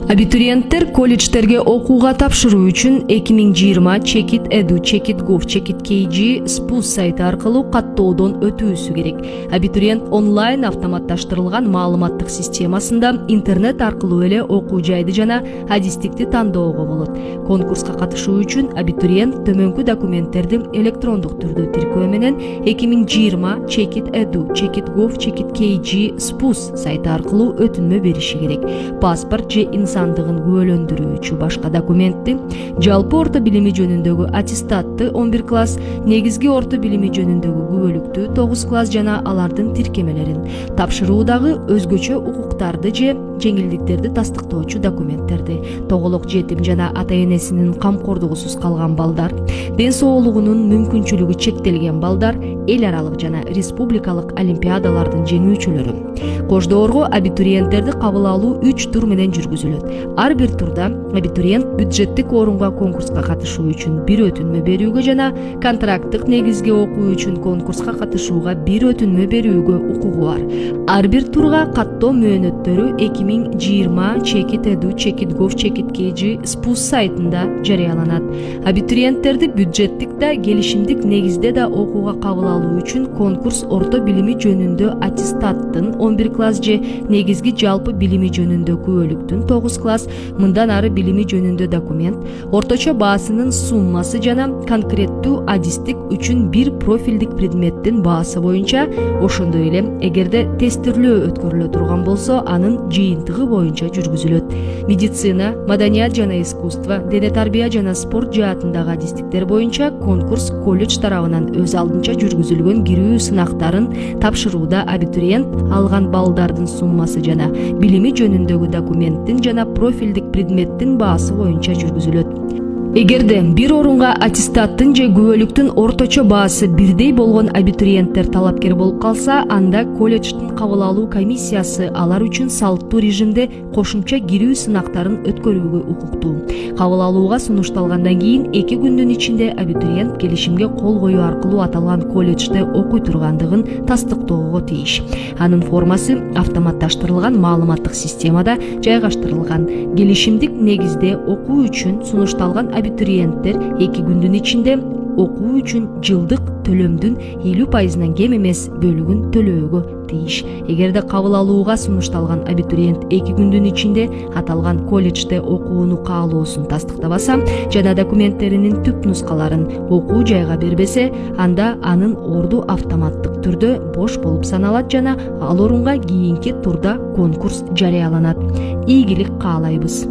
Абитуриенттер колледждерге окууга тапшыруу үчүн 2020 Check It Edu, Check It Gov, Check It KG спус сайты аркылуу каттоодон өтүүсү керек. Абитуриент онлайн автоматташтырылган маалыматтык системасында интернет аркылуу эле окуу жайды жана адистикти тандоого болот. Конкурска катышуу үчүн абитуриент төмөнкү документтерди электрондук түрдө тиркөө менен 2020 Check It Edu, Check It Gov, Check It KG спус сайты аркылуу өтүнмө бериши керек. Паспорт же сандыгын күбөлөндүрүүчү башка документти, жалпы орто билими жөнүндөгү аттестатты 11 класс, негизги орто билими жөнүндөгү күбөлүктү 9 класс жана алардын тиркемелерин, тапшыруудагы өзгөчө укуктарды же жеңилдиктерди тастыктоочу документтерди, тоголок жетим жана ата-энесинин камкордугусуз калган балдар, ден соолугунун мүмкүнчүлүгү чектелген балдар, эл аралык жана республикалык олимпиадалардын жеңүүчүлөрү. Кождоорго абитуриенттерди кабыл алуу 3 тур менен жүргүзүлөт. Ар бир турда абитуриент бюджеттик орунга конкурска катышуу үчүн бир өтүнмө берүүгө жана контракттык негизге окуу үчүн конкурска катышууга бир өтүнмө берүүгө укугу бар. Ар бир турга каттоо мөөнөттөрү 2020 Check It Edu, Check It Gov, Check It KG спус сайтында жарыяланат. Абитуриенттерди бюджеттик да, келишимдик негизде да окууга кабыл алуу үчүн конкурс орто билими жөнүндө аттестаттын 11 класс же негизги жалпы билими жөнүндө күбөлүктүн 9 класс, мындан ары билими жөнүндө документ, орточо баасынын суммасы жана конкреттүү адистик үчүн бир профилдик предметтин баасы боюнча, ошондой эле эгерде тестирлөө өткөрүлө турган болсо, анын жыйынтыгы боюнча жүргүзүлөт. Медицина, маданият жана искусство, дене тарбия жана спорт жаатындагы адистиктер боюнча конкурс колледж тарабынан өз алдынча жүргүзүлгөн кирүү сынактарын тапшырууда абитуриент алган баллдардын суммасы жана билими жөнүндөгү документтин жана профилдик предметтин баасы боюнча жүргүзүлөт. Эгерде бир орунга аттестаттын же күбөлүктүн орточо баасы бирдей болгон абитуриенттер талапкер болуп калса, анда колледждин кабыл алуу комиссиясы алар үчүн салттуу режимде кошумча кирүү сынактарын өткөрүүгө укуктуу. Кабыл алууга сунушталгандан кийин 2 күндүн ичинде абитуриент келишимге кол коюу аркылуу аталган колледжде окуй тургандыгын тастыктоого тийиш. Анын формасы автоматташтырылган маалыматтык системада жайгаштырылган. Келишимдик негизде окуу үчүн сунушталган абитуриенттер 2 күндүн ичинде окуу үчүн жылдык төлөмдүн 50%-нан кем эмес бөлүгүн төлөөгө тийиш. Эгерде кабыл алууга сунушталган абитуриент 2 күндүн ичинде аталган колледжде окууну каалоосун тастыктабаса жана документтеринин түп нускаларын окуу жайга бербесе, анда анын орду автоматтык түрдө бош болуп саналат жана ал орунга кийинки турда конкурс жарыяланат. Ийгилик каалайбыз.